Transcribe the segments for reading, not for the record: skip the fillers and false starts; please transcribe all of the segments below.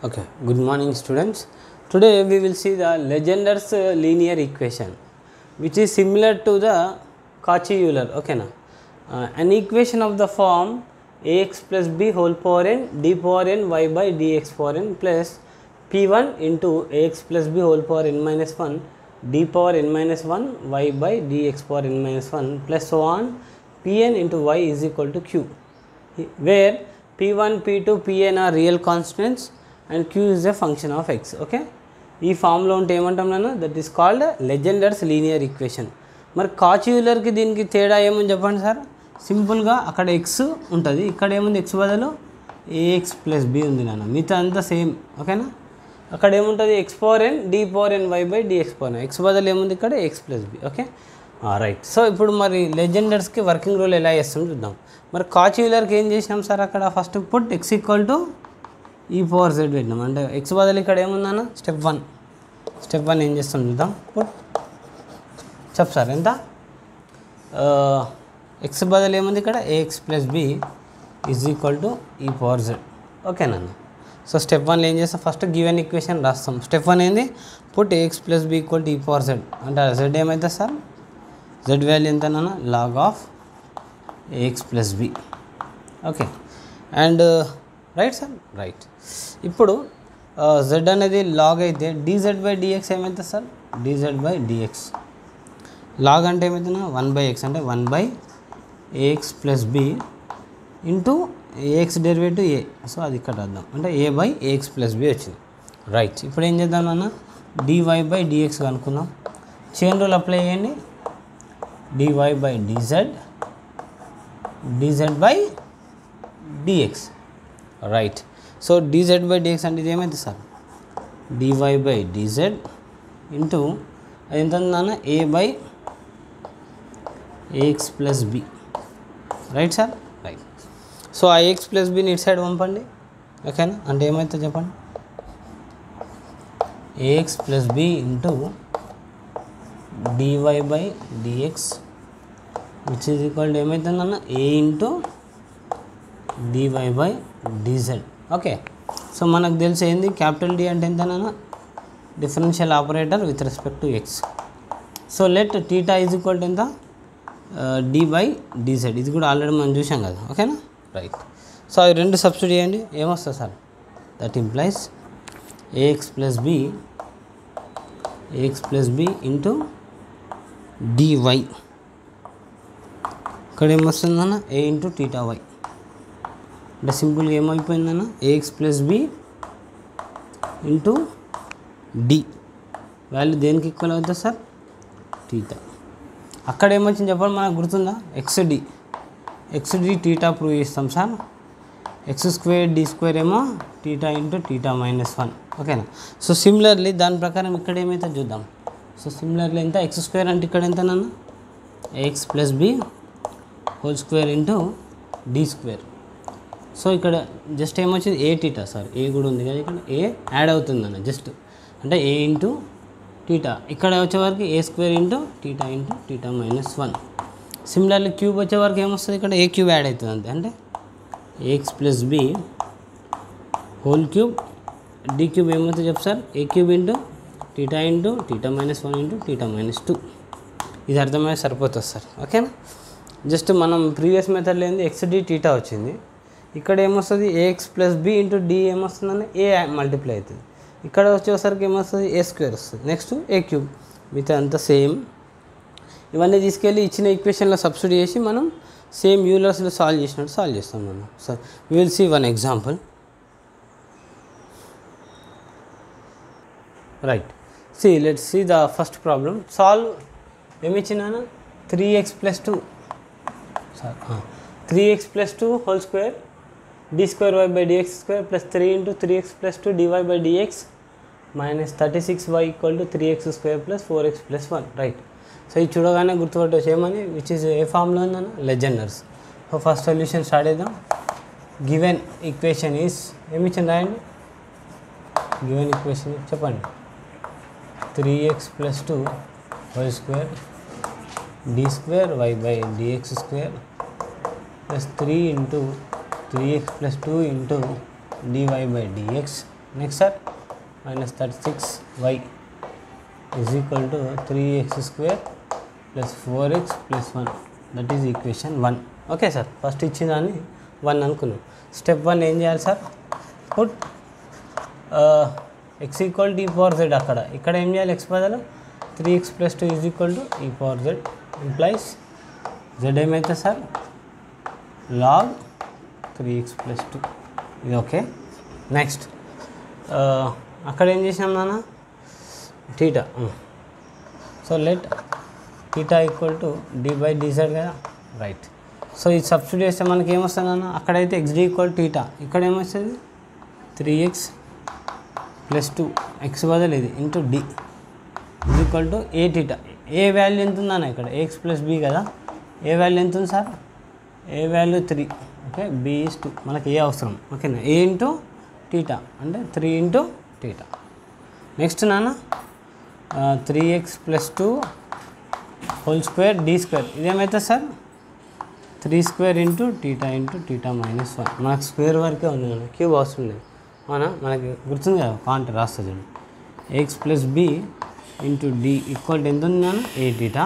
Okay, good morning students. Today we will see the Legendre's linear equation, which is similar to the Cauchy-Euler. Okay, na? An equation of the form ax plus b whole power n d power n y by dx power n plus p1 into ax plus b whole power n minus 1 d power n minus 1 y by dx power n minus 1 plus so on pn into y is equal to q, where p1, p2, pn are real constants and q is a function of x. Okay, ఈ ఫామ్లో ఉంటే ఏమంటాం నాన్న, that is called లెజెండర్స్ linear equation. మరి కాచీ-యూలర్కి దీనికి తేడా ఏమని చెప్పండి సార్. సింపుల్గా అక్కడ ఎక్స్ ఉంటుంది, ఇక్కడ ఏముంది ఎక్స్ బదులు ఏఎక్స్ ప్లస్ బి ఉంది నాన్న, మిగతా అంతా సేమ్. ఓకేనా, అక్కడ ఏముంటుంది x power n d power n y by d x power n, x బదులు ఏముంది ఇక్కడ x plus b. Okay right. So ఇప్పుడు మరి లెజెండర్స్కి వర్కింగ్ రూల్ ఎలా చేస్తాం చూద్దాం. మరి కాచీ-యూలర్కి ఏం చేసినాం సార్, అక్కడ first put X equal to e power Z పెట్టినాం, అంటే ఎక్స్ బదులు ఇక్కడ ఏముందన్న స్టెప్ వన్ ఏం చేస్తాం చూద్దాం. పుట్ చెప్ సార్ ఎంత, ఎక్స్ బదులు ఏముంది ఇక్కడ a x plus b is equal to e power z. ఓకేనన్న. సో స్టెప్ వన్లో ఏం చేస్తాం, ఫస్ట్ గివెన్ ఈక్వేషన్ రాస్తాం. స్టెప్ వన్ ఏంది, put a x plus b equal to e power z, అంటే జెడ్ ఏమవుతుంది సార్, జెడ్ వాల్యూ ఎంతనా log of a x plus b. Okay, and right sir, right. ఇప్పుడు జెడ్ అనేది లాగ్ అయితే dz బై dx ఏమవుతుంది sir, dz by dx. Log అంటే ఏమవుతుందా 1/x, అంటే 1/ax plus b into a x derivative a. So అది ఇక్కడ రాద్దాం, అంటే a by a x plus b వచ్చింది. రైట్. ఇప్పుడు ఏం చేద్దాం అన్న, dy బై dx అనుకుందాం. చైన్ రూల్ అప్లై చేయండి, dy by dz by dx. Right. So dz by dx అంటే ఇది ఏమైంది sir, dy by dz into అది ఎంత ఉందన్న a by ax plus b. Right sir, right. So ఆ ax ప్లస్ బిని ఇటు సైడ్ పంపండి. ఓకేనా, అంటే ఏమవుతుంది చెప్పండి, ax plus b into dy by dx which is equal ఏమవుతుందన్న a into dy by dz. Okay, so మనకు తెలిసి ఏంది, క్యాపిటల్ డి అంటే ఎంతనా differential operator with respect to x. So let theta is equal to ఎంత, D by d z. ఇది కూడా already మనం చూసాం కదా. ఓకేనా, రైట్. సో అవి రెండు సబ్స్టిట్యూట్ చేయండి, ఏమొస్తుంది sir, that implies a x plus b into d y. ఇక్కడ ఏమొస్తుందన్న ఏ ఇంటూ టీటా వై, అంటే సింపుల్గా ఏమైపోయిందన్న a x plus b into D value దేనికి ఈక్వల్ అవుతుంది సార్, టీటా. అక్కడ ఏమొచ్చింది చెప్పండి, మనకు గుర్తుందా, ఎక్స్డి టీటా ప్రూవ్ చేస్తాం sir. X square D square ఏమో టీటా ఇంటూ టీటా మైనస్ 1. ఓకేనా. సో సిమిలర్లీ దాని ప్రకారం ఇక్కడ ఏమైతే చూద్దాం. సో సిమిలర్లీ ఎంత, ఎక్స్ స్క్వేర్ అంటే ఇక్కడ ఎంతనన్నా a x plus b whole square into d square. So ఇక్కడ జస్ట్ ఏమొచ్చింది ఏ టీటా సార్, ఏ కూడా ఉంది కదా ఇక్కడ, ఏ యాడ్ అవుతుంది అన్న జస్ట్, అంటే ఏ ఇంటూ టీటా. ఇక్కడ వచ్చేవరకు a square into theta minus 1. Similarly cube వచ్చేవరకు ఏమొస్తుంది, ఇక్కడ ఏ క్యూబ్ యాడ్ అవుతుంది అంతే, అంటే a x plus b whole cube D cube ఏమవుతుంది చెప్పు sir, a cube into theta minus 1 into theta minus 2. ఇది అర్థమైతే సరిపోతుంది సార్. ఓకేనా, జస్ట్ మనం ప్రీవియస్ మెథడ్లో ఏంది ఎక్స్డి టీటా వచ్చింది, ఇక్కడ ఏమొస్తుంది a x plus b into D ఏమొస్తుందని ఏ మల్టిప్లై అవుతుంది, ఇక్కడ వచ్చేసరికి ఏమొస్తుంది ఏ స్క్వేర్ వస్తుంది, నెక్స్ట్ ఏ క్యూబ్, మిగతా అంతా సేమ్. ఇవన్నీ తీసుకెళ్ళి ఇచ్చిన ఈక్వేషన్లో సబ్స్టిట్యూట్ చేసి మనం సేమ్ యూలర్స్లో సాల్వ్ చేసినట్టు సాల్వ్ చేస్తాం మనం. So we will see one example. Right, let's see the first problem. Solve ఏమి ఇచ్చినా 3x plus 2 whole square d square y by dx square plus 3 into 3x plus 2 dy by dx minus 36y equal to 3x square plus 4x plus 1. Right. So ఇది చూడగానే గుర్తుపట్టవచ్చు ఏమని, which is a ఫామ్లో ఉందన్న లెజెండర్స్. So first solution start చేద్దాం. Given equation is ఏమి ఇచ్చింది రాయండి, given equation చెప్పండి, 3x plus 2 whole square d square y by dx square plus 3 into 3x plus 2 into dy by dx next sir -36y is equal to 3x² plus 4x plus 1, that is equation 1. Okay sir, first ఇచ్చిన దాన్ని 1 అనుకున్నాం. Step 1 ఏం చేయాలి sir? Put x equal to e power z. ఇక్కడ ఏం చేయాలి? x బదులు 3x plus 2 is equal to e power z implies z ఏమైతే సార్ log 3x plus 2. ఇది ఓకే. నెక్స్ట్ అక్కడ ఏం చేసినాం నాన్న? Theta. So let theta equal to d/dz కదా, రైట్. సో ఇది సబ్స్టిట్యూట్ చేస్తే మనకి ఏమొస్తుంది అన్న? అక్కడైతే xd ఈక్వల్ థీటా, ఇక్కడ ఏమొస్తుంది 3x plus 2 x బదులు ఇది into d is equal to A theta. A value ఎంత ఉందన్న? ఇక్కడ ax plus b కదా, ఏ వాల్యూ ఎంత ఉంది sir? A value 3. Okay, b is 2. మనకి ఏ అవసరం. ఓకేనా, a ఇంటూ థీటా అంటే 3 ఇంటూ థీటా. నెక్స్ట్ నాన్న 3x plus 2 whole square d². ఇదేమైతే సార్ 3² ఇంటూ థీటా మైనస్ 1. మనకు స్క్వేర్ వరకే ఉంది కదా, క్యూబ్ అవసరం లేదు. అవునా, మనకి గుర్తుంది కదా, కాంట్ రాస్తా చూడండి. ax plus b into d equal to ఎంత ఉంది నాన్న? ఏ థీటా.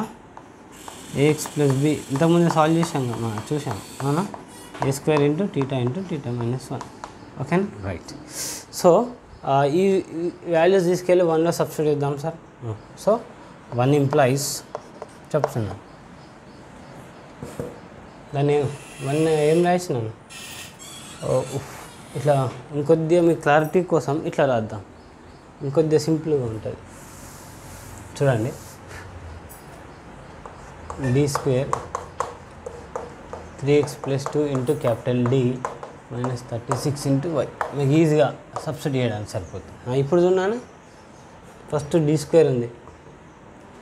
ax plus b ఇంతకుముందు సాల్వ్ చేసాం కదా, మనం చూసాం. అవునా, a² ఇంటూ థీటా మైనస్ 1. ఓకేనా, రైట్. సో ఈ వాల్యూస్ తీసుకెళ్ళి 1లో సబ్స్టిట్యూట్ చేద్దాం సార్. సో 1 ఇంప్లైస్ చెప్తున్నాను, దాన్ని 1 ఏం రాసినాను? ఇట్లా ఇంకొద్దిగా మీ క్లారిటీ కోసం ఇట్లా రాద్దాం, ఇంకొద్దిగా సింపుల్గా ఉంటుంది. చూడండి, d² 3x plus 2 into capital D minus 36 into y. మీకు ఈజీగా సబ్స్టిట్యూట్ చేయడానికి సరిపోతుంది. ఇప్పుడు చూడాను, ఫస్ట్ d² ఉంది,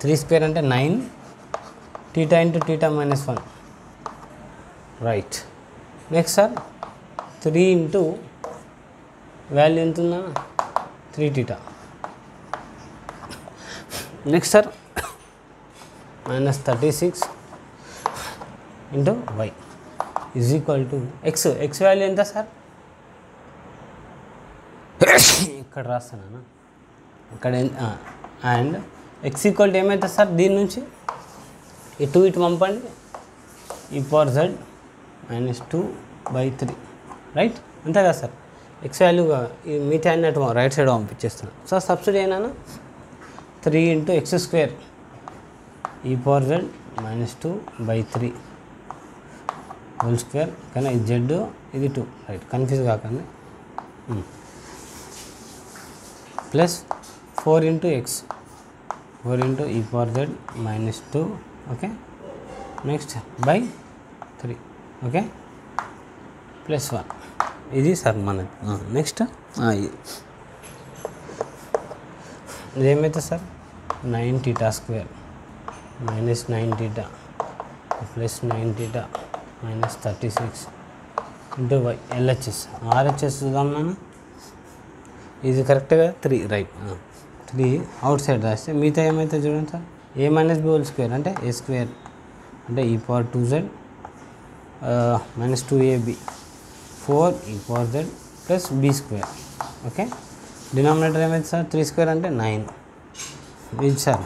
3² అంటే 9 theta into theta minus 1, right. Next sir 3 into value ఎంత ఉందా? 3 theta. Next sir minus 36 into y is equal to X value ఎంత సార్? ఇక్కడ రాస్తాను ఇక్కడ. అండ్ ఎక్స్ ఈక్వల్ టు ఏమవుతుంది సార్? దీని నుంచి ఇటు పంపండి, e power z minus 2/3, right. అంతే కదా సార్? ఎక్స్ వాల్యూగా మిగతా అన్నట్టు రైట్ సైడ్ పంపించేస్తాను. సో సబ్స్టిట్యూట్ అయినా 3 into x² e power z minus 2/3 whole square. కానీ ఇది జెడ్, ఇది 2, రైట్, కన్ఫ్యూజ్ కాకండి. Plus 4 into x, 4 into e power z minus 2, okay. Next by 3, okay, plus 1. ఇది సార్ మనకి. నెక్స్ట్ ఇదేమైతే సార్ 9 థీటా² minus 9 theta plus 9 theta minus 36 into y. LHS RHS చూద్దాం నాన్న. ఇది కరెక్ట్గా 3, రైట్. 3 అవుట్ సైడ్ రాస్తే మిగతా ఏమైతే చూడండి sir, a minus b whole square అంటే a² అంటే e power 2z minus 2ab 4 e power z plus b², okay. Denominator ఏమైతే సార్ 3² అంటే 9. ఇది సార్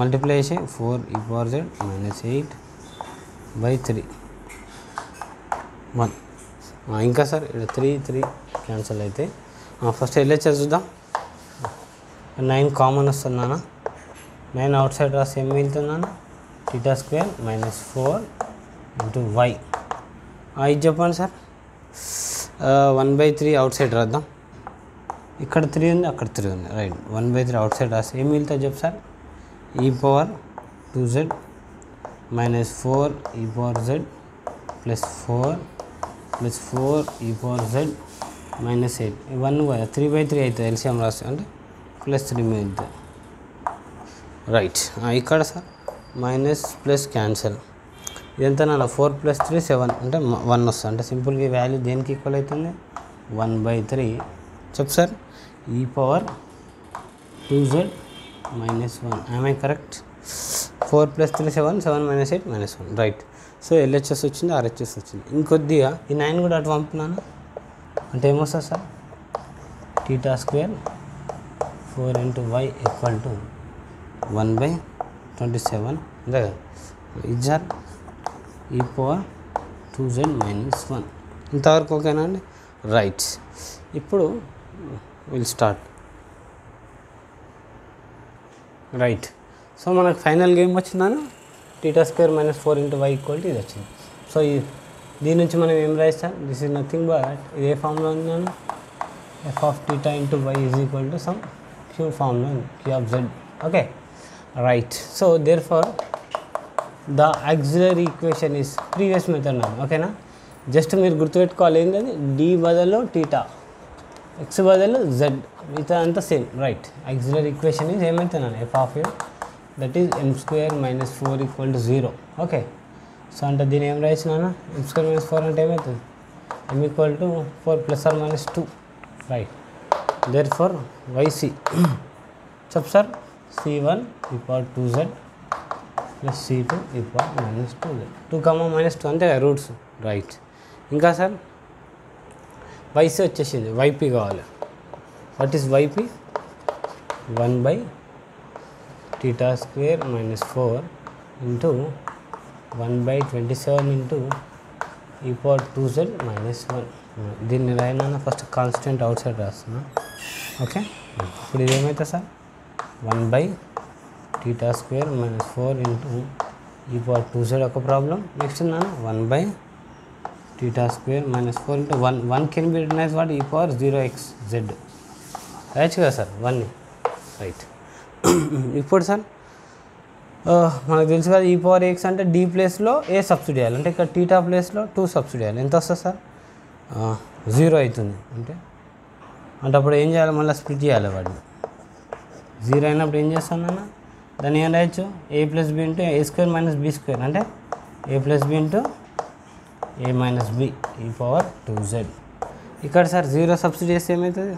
మల్టిప్లై చేసి 4 e పవర్ z మైనస్ 8/3 1. ఇంకా సార్ ఇక్కడ 3 క్యాన్సల్ అయితే ఫస్ట్ LHS చూద్దాం. 9 కామన్ వస్తుందా? 9 అవుట్ సైడ్ రాస్తే ఏం మిగులుతుందా? థీటా² మైనస్ 4 ఇంటూ y. ఇది చెప్పండి సార్. 1/3 అవుట్ సైడ్ రాద్దాం. ఇక్కడ 3 ఉంది, అక్కడ 3 ఉంది, రైట్. 1/3 అవుట్ సైడ్ రాస్తే ఏం మిగులుతుంది చెప్పు sir? e power 2z minus 4 e power z plus 4 e power z minus 8. 1 కదా, 3/3 అవుతుంది. ఎల్సిఎం రాస్తే అంటే ప్లస్ 3 మిగులుతుంది, రైట్. ఇక్కడ సార్ మైనస్ ప్లస్ క్యాన్సల్. ఇదంతా నా 4 + 3 7 అంటే 1 వస్తుంది. అంటే సింపుల్గా ఈ వాల్యూ దేనికి ఈక్వల్ అవుతుంది? 1/3. చెప్పు sir, e power 2z minus 1. I correct? 4 + 3 7, 7 - 8 -1, right. So LHS వచ్చింది, RHS వచ్చింది. ఇంకొద్దిగా ఈ 9 కూడా అటు పంపుతున్నాను అంటే ఏమొస్తుంది sir? Theta square 4 into y equal to 1/27 అంతే కదా. Is R e power 2z minus 1. ఇంతవరకు ఓకేనా అండి? రైట్. ఇప్పుడు విల్ స్టార్ట్. రైట్. సో మనకు ఫైనల్గా ఏం వచ్చిందని theta square minus 4 into y equal to ఇది వచ్చింది. సో దీని నుంచి మనం ఏం రాయిస్తాం? దిస్ ఈజ్ నథింగ్ బట్ ఇది ఏ ఫామ్లో ఉన్నాను, f of theta into y is equal to some q formula, q of z. Okay, right. So therefore the auxiliary equation is previous method now. Okay na, just మీరు గుర్తుపెట్టుకోవాలి ఏంటంటే d బదులు theta, x బదులు z, మిగతా అంతా same. Right. auxiliary equation is ఏమవుతున్నాను f of u that is m square minus 4 equal to 0. Okay. So అంటే దీని ఏం రాయించినాను, m square minus 4 అంటే ఏమవుతుంది, m equal to 4 plus or minus 2. Right. therefore yc చెప్ sir, c1 e power 2z plus c2 e power minus 2z, 2 minus 2 అంతే కదా roots. Right. ఇంకా sir yc వచ్చేసింది, yp కావాలి. What is yp? 1 theta square minus 4 into 1/27 into e power 2z minus 1. దీన్ని రాయినా first constant out side రాస్తున్నా. Okay. ఇప్పుడు ఇది ఏమవుతుంది sir, 1 theta square minus 4 into e power 2z ఒక ప్రాబ్లం. నెక్స్ట్ ఉన్నాను 1 theta square minus 4 into 1 can be written as what, e power 0xz రాయచ్చు కదా sir 1ని. రైట్. ఇప్పుడు సార్ మనకు తెలుసు కదా, e power x అంటే d ప్లేస్లో a సబ్స్టిట్యూట్ చేయాలి, అంటే ఇక్కడ టీటా ప్లేస్లో 2 సబ్స్టిట్యూట్ చేయాలి. ఎంత వస్తుంది సార్, 0 అవుతుంది. అంటే అప్పుడు ఏం చేయాలి, మళ్ళీ స్ప్లిట్ చేయాలి వాటిని. 0 అయినప్పుడు ఏం చేస్తానన్నా, దాన్ని ఏం రాయొచ్చు, a plus b into a square minus b square, అంటే a plus b into a minus b e power 2z. ఇక్కడ సార్ 0 సబ్స్టిట్యూట్ చేస్తే ఏమవుతుంది,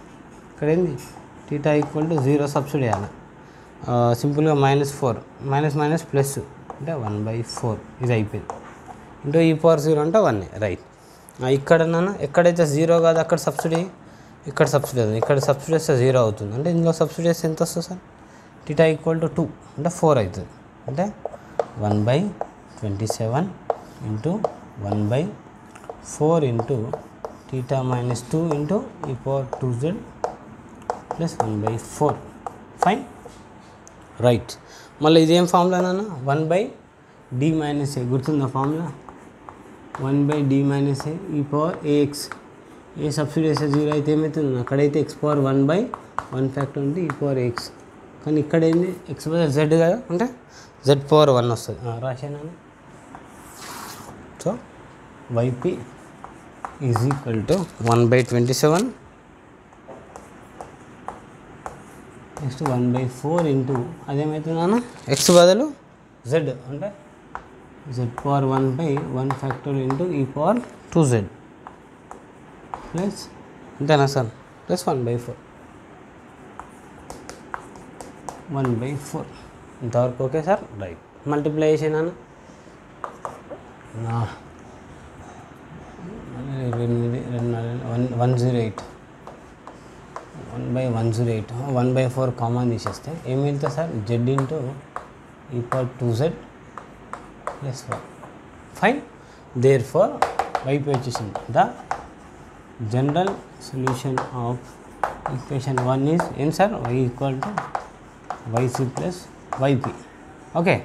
ఇక్కడ ఏంది టీటా ఈక్వల్ టు 0 సబ్స్టిట్యూట్ చేయాలి. సింపుల్గా -4 మైనస్ ప్లస్ అంటే 1/4 ఇది అయిపోయింది. ఇంటూ e పవర్ 0 అంటే 1. రైట్. ఇక్కడ నాన్న ఎక్కడైతే 0 కాదు అక్కడ సబ్సిడీ, ఇక్కడ సబ్సిడీ అవుతుంది, ఇక్కడ సబ్సిడీ వస్తే 0 అవుతుంది. అంటే ఇందులో సబ్సిడీ వస్తే ఎంత వస్తుంది సార్, టీటా ఈక్వల్ టు 2 అంటే 4 అవుతుంది. అంటే 1/27 into 1/4 into theta minus 2 into e power 2z plus 1/4. Fine. Right. మళ్ళీ ఇదేం ఫార్ములా నాన్న, 1/d మైనస్ a, గుర్తుందా formula, 1/d minus a e power ax. A subsidy వేస్తే 0 అయితే ఏమవుతుంది, అక్కడైతే x పవర్ 1/1 ఫ్యాక్టర్ ఉంటే e పవర్ x, కానీ ఇక్కడ ఏంది x బదులు z కదా, అంటే z పవర్ 1 వస్తుంది. రాశాను. So yp is equal to 1/27 next 1/4 into అదేమవుతుందన్న x బదులు z, అంటే z పవర్ 1/1 factor into e power 2z plus అంతేనా సార్, ప్లస్ 1/4 ఇంతవరకు ఓకే సార్. రైట్. మల్టిప్లికేషన్ అన్న 108 1/108 1/4 కామన్ తీసేస్తే ఏం వెళ్తుంది sir, z into e power 2z plus 1. Fine. Therefore వైపు వచ్చేసింది. The general solution of equation 1 is ఏం sir, y equal to yc plus yp. Okay.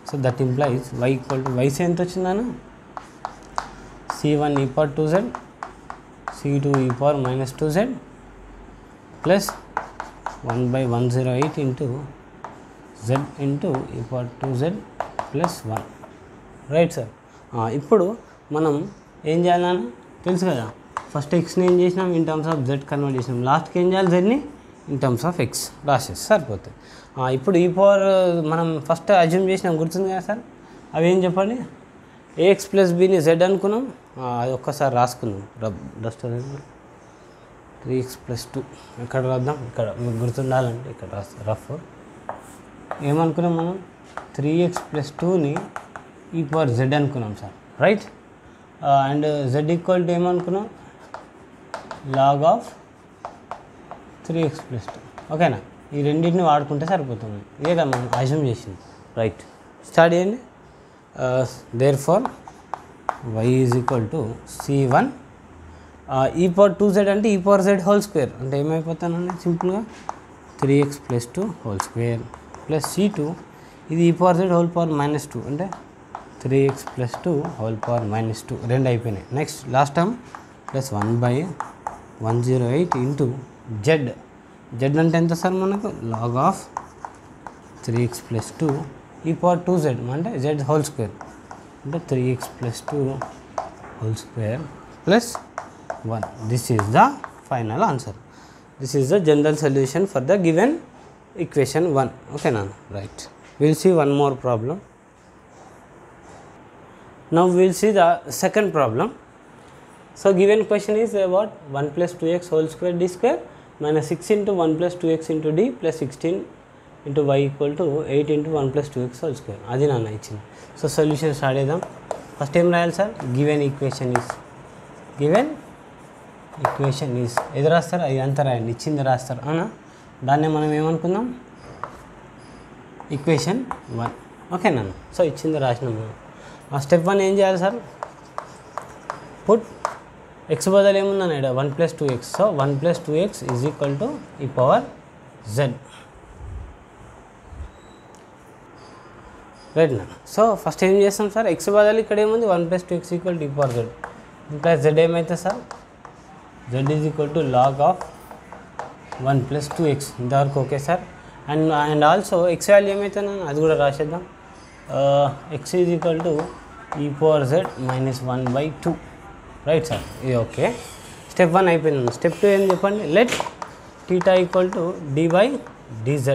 So that implies y equal to yc ఎంత వచ్చిందన్న, c1 e power 2z c2 e power minus 2z plus 1/108 into z into e power 2z plus 1. Right sir. ఇప్పుడు మనం ఏం చేయాలన్నా తెలుసు కదా, first ఎక్స్ని ఏం చేసినాం, in terms of z convert చేసినాం, లాస్ట్కి ఏం చేయాలి, zని ఇన్ టర్మ్స్ ఆఫ్ x రాసేసి సరిపోతుంది. ఇప్పుడు ఈ పవర్ మనం ఫస్ట్ అజ్యూమ్ చేసినాం, గుర్తుంది కదా సార్, అవి ఏం చెప్పండి, ax ప్లస్ bని z అనుకున్నాం, అది ఒక్కసారి రాసుకుందాం. డస్ట్ 3x ప్లస్ 2 ఎక్కడ రాద్దాం, ఇక్కడ మీకు గుర్తుండాలంటే ఇక్కడ రాస్తాం. రఫ్ ఏమనుకున్నాం మనం, 3x ప్లస్ 2ని ఈ పవర్ z అనుకున్నాం sir. Right. And z equal to ఏమనుకున్నాం, లాగ్ ఆఫ్ 3x+2 ఓకేనా. ఈ రెండింటిని వాడుకుంటే సరిపోతుంది. ఇదే కదా మనం అజ్యూమ్ చేసింది. రైట్, స్టార్ట్ చేయండి. Therefore y is equal to C1 e⁻2z అంటే e⁻z² అంటే ఏమైపోతానండి సింపుల్గా 3x+2 ప్లస్ C2 ఇది e⁻z⁻2 అంటే 3x+2 2 అయిపోయినాయి. Next last term plus 1/108 into z అంటే ఎంత సార్ మనకు log ఆఫ్ 3x+2 e⁻2z అంటే z² అంటే 3x+2 plus 1. This is the final answer. This is the general solution for the given equation 1. ఓకేనా. Right, we'll see one more problem. Now we'll see the second problem. So given question is about 1 plus 2x whole square d square minus 6 into 1 plus 2x into d plus 16 into y equal to 8 into 1 plus 2x whole square. అది నాన్న ఇచ్చింది. So solution start చేద్దాం. First ఏం రాయాలి sir? Given equation is ఏది రాస్తారు? అది అంతా రాయండి, ఇచ్చింది రాస్తారు అవునా. దాన్నే మనం ఏమనుకుందాం? ఈక్వేషన్ 1. ఓకేనా. సో ఇచ్చింది రాసినాము. స్టెప్ 1 ఏం చేయాలి సార్? పుట్ x బదులు ఏముందని 1 plus 2x. So 1 plus 2x is equal to e⁻z. Right నా. సో ఫస్ట్ ఏం చేస్తాం సార్? x బదులు ఇక్కడ ఏముంది? 1 plus 2x equal to e⁻z plus z ఏమైతే sir? z is equal to log of 1 plus 2x. ఇంతవరకు okay sir. And also x value ఏమైతే అది కూడా రాసేద్దాం. x is equal to e⁻z -1/2. Right sir, ఇది ఓకే. స్టెప్ 1 అయిపోయింది. Step 2 ఏం చెప్పండి? Let θ equal to d/dz.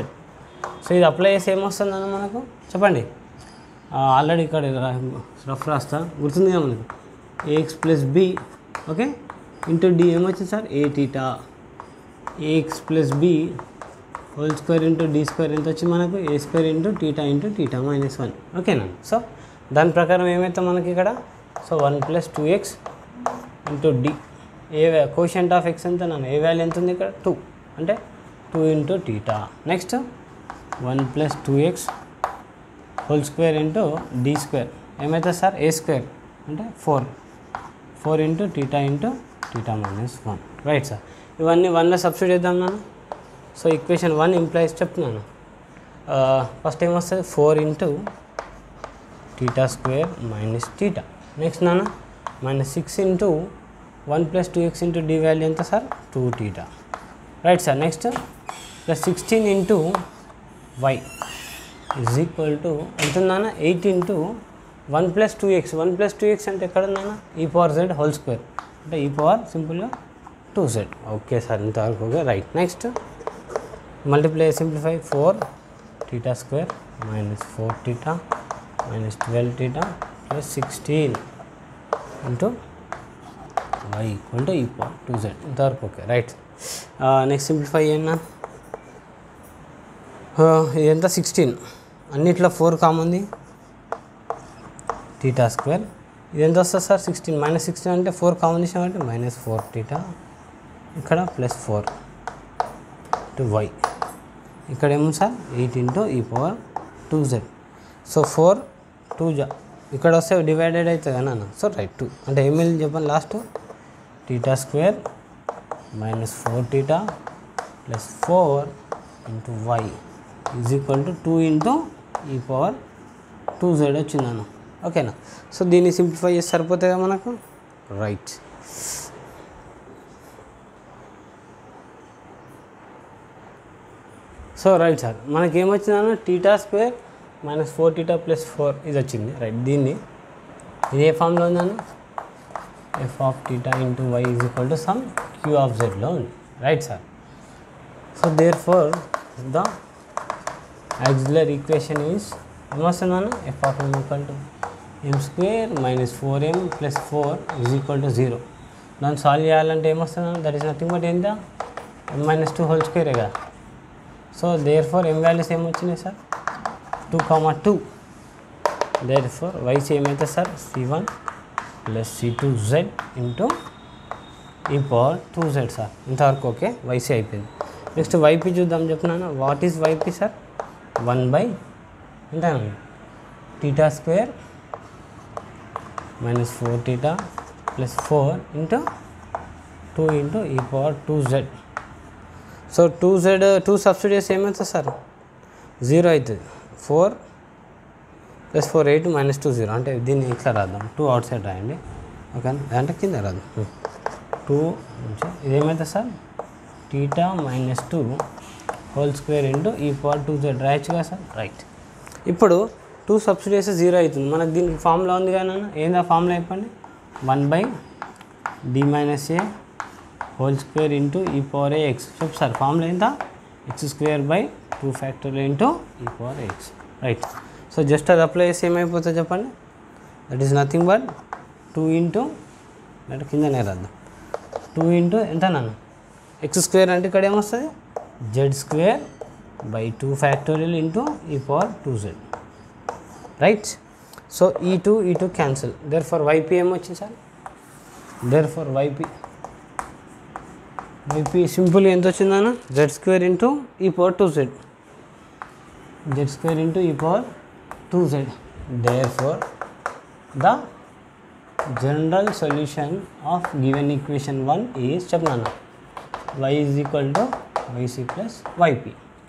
So ఇది అప్లై చేసి ఏమొస్తుందన్న మనకు చెప్పండి. ఆల్రెడీ ఇక్కడ రఫ్ రాస్తా, గుర్తుంది కదా మనకు. ax + b okay into d ఏమొచ్చింది సార్? aθ. ax + b హోల్² ఇంటూ d² ఎంత వచ్చింది మనకు? a² into θ -1. ఓకేనా. సో దాని ప్రకారం ఏమైతే మనకి ఇక్కడ so 1 plus 2x into d quotient of x ఎంత నన్ను ఏ వాల్యూ ఎంత ఉంది ఇక్కడ? 2 అంటే 2 ఇంటూ θ. నెక్స్ట్ 1 plus 2x హోల్² ఇంటూ d² ఏమైతే సార్? a² అంటే 4 ఇంటూ θ -1. రైట్ సార్, ఇవన్నీ 1లో సబ్స్టిట్యూట్ చేద్దాం నాన్న. సో ఈక్వేషన్ 1 ఇంప్లైస్ చెప్తున్నాను. ఫస్ట్ ఏమొస్తుంది? 4 ఇంటూ θ² మైనస్ θ. నెక్స్ట్ నాన్న -6 into 1 plus 2x into d value ఎంత sir? 2θ. Right sir. Next plus 16 into y is equal to ఎంత ఉందన్న? 8 into 1 plus 2x. 1 plus 2x అంటే ఎక్కడ ఉందన్న? e⁻z² అంటే సింపుల్గా 2z. ఓకే సార్, ఇంతవరకు okay. Right. Next multiply simplify 4θ² -4θ -12θ plus 16 into y equal to e⁻2z. ఇంతవరకు ఓకే. రైట్. నెక్స్ట్ సింప్లిఫై అయ్యన్నా. ఇదంతా 16, అన్నిట్లో 4 కామంది θ². ఇది ఎంత వస్తుంది సార్? 16 -16 అంటే 4 కామన్ తీసాం కాబట్టి -4θ. ఇక్కడ +4 టు y. ఇక్కడ ఏమో సార్ 8 ఇంటూ e⁻2z. సో 4 2 ఇక్కడ వస్తే డివైడెడ్ అవుతుంది అన్న. సో రైట్ 2 అంటే ఏం వెళ్ళి చెప్పండి last? θ² -4θ plus 4 into y is equal to 2 into e⁻2z వచ్చిందన్న. ఓకేనా. సో దీన్ని సింప్లిఫై చేసి సరిపోతుంది కదా మనకు. రైట్. సో రైట్ సార్, మనకి ఏమొచ్చిందన్న? θ² -4θ + 4 ఇది వచ్చింది. రైట్. దీన్ని ఇది ఏ ఫామ్లో ఉందన్న? f of θ into y is equal to sum q of zలో ఉంది. Right sir. So therefore the auxiliary equation is ఏమొస్తుందన్న? f of m equal to m² -4m + 4 is equal to 0. దాన్ని సాల్వ్ చేయాలంటే ఏమొస్తుందన్న? దట్ ఈస్ నథింగ్ బట్ ఏందా? m - 2 whole స్క్వేరే కదా. So therefore m values ఏమొచ్చినాయి sir? 2, 2. Therefore y's ఏమైతే sir? c1 + c2z into e⁻2z sir. ఇంతవరకు okay. YC అయిపోయింది. నెక్స్ట్ వైపీ చూద్దాం చెప్తున్నాను. What is YP sir? 1 అంటే theta square minus 4 theta plus 4 into 2 into e power 2z. So 2 substitute చేస్తే ఏమవుతుంది sir? 0 అవుతుంది. 4 ప్లస్ 4 8 మైనస్ 2 0. అంటే దీన్ని ఇట్లా రాద్దాం, 2 అవుట్ సైడ్ రాయండి. ఓకే, అంటే కింద రాద్దాం. 2 నుంచి ఇది ఏమవుతుంది sir? Theta minus 2 whole square into e power 2z రాయొచ్చు కదా సార్? రైట్. ఇప్పుడు 2 సబ్స్టిట్యూట్ చేస్తే 0 అవుతుంది. మనకు దీనికి ఫార్ములా ఉంది కానీ ఏందా ఫార్ములా చెప్పండి? 1/d మైనస్ ఏ whole square into e power X. చెప్పు సార్ ఫార్ములా ఎంత? x²/2 factorial into e power X. Right. So just అది అప్లై చేస్తే ఏమైపోతుంది చెప్పండి? That is nothing but 2 into అంటే కిందనే రాద్దాం. 2 ఇంటూ ఎంత నాన్న? x² అంటే ఇక్కడ ఏమొస్తుంది? z²/2 factorial into e power 2z. Right. So ఈ 2 క్యాన్సిల్. దేర్ ఫర్ వైపీ ఏమొచ్చింది సార్? దేర్ ఫర్ వైపీ సింపుల్గా ఎంత వచ్చిందన్న? z² into e power 2z. z² into e power 2z. Therefore the general solution of given equation 1 is చెప్పనా y is equal to yc plus yp.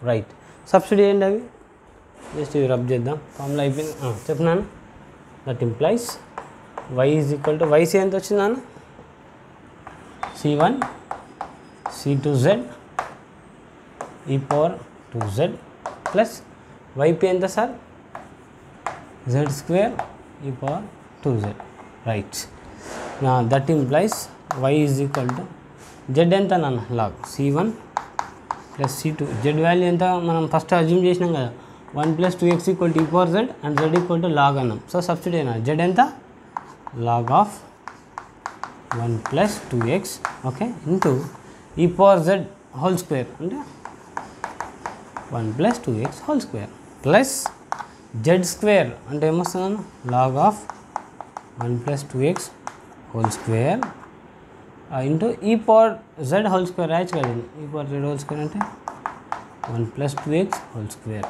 Right. Substitute చేయండి అవి. జస్ట్ ఇది rub చేద్దాం. Formula అయిపోయింది. చెప్పినాను. That implies y is equal to yc ఎంత వచ్చిందన్న? c1 c2z ఈ పవర్ 2z ప్లస్ yp ఎంత సార్? z² ఈ power 2z. Right. That implies y is equal to z ఎంత నాన్న? Log c1 plus c2. z value ఎంత మనం first assume చేసినాం కదా, 1 + 2x = e power z and z = log అన్నాం. సో సబ్స్టిట్యూట్ అయినా z ఎంత? Log of 1 + 2x okay into e power z whole square అంటే 1 + 2x హోల్ స్క్వేర్ ప్లస్ z² అంటే ఏమొస్తుందన్న? Log of 1 + 2x whole square into e power z whole square రాయచ్చు కదా. ఈ పవర్ z హోల్ స్క్వేర్ అంటే 1 + 2x whole square.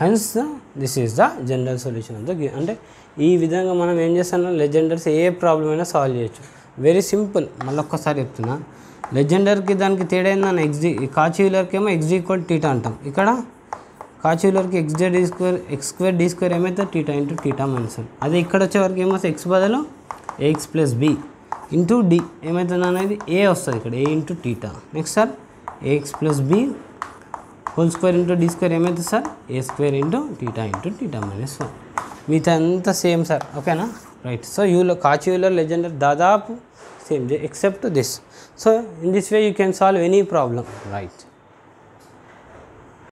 Hence this is the general solution of the అంటే ఈ విధంగా మనం ఏం చేస్తాం? లెజెండర్స్ ఏ ప్రాబ్లం అయినా సాల్వ్ చేయొచ్చు. Very simple. మళ్ళీ ఒక్కసారి చెప్తున్నా, లెజెండర్కి దానికి తేడా ఏందన్న? కాచి యూలర్కి ఏమో x = θ అంటాం. ఇక్కడ కాచి యూలర్కి x² d² ఏమైతే θ ఇంటూ θ మైనస్ 1. అదే ఇక్కడ వచ్చేవరకు ఏమొస్తుంది? x బదులు ax + b ఇంటూ d ఏమవుతుంది అనేది a వస్తుంది. ఇక్కడ a into θ. Next sir ax + b whole square into d² ఏమవుతుంది sir? a² into θ into θ minus 1. మీతో అంతా సేమ్ సార్. ఓకేనా? Right. So Cauchy Euler Legendre దాదాపు same except this. So in this way you can solve any problem. Right.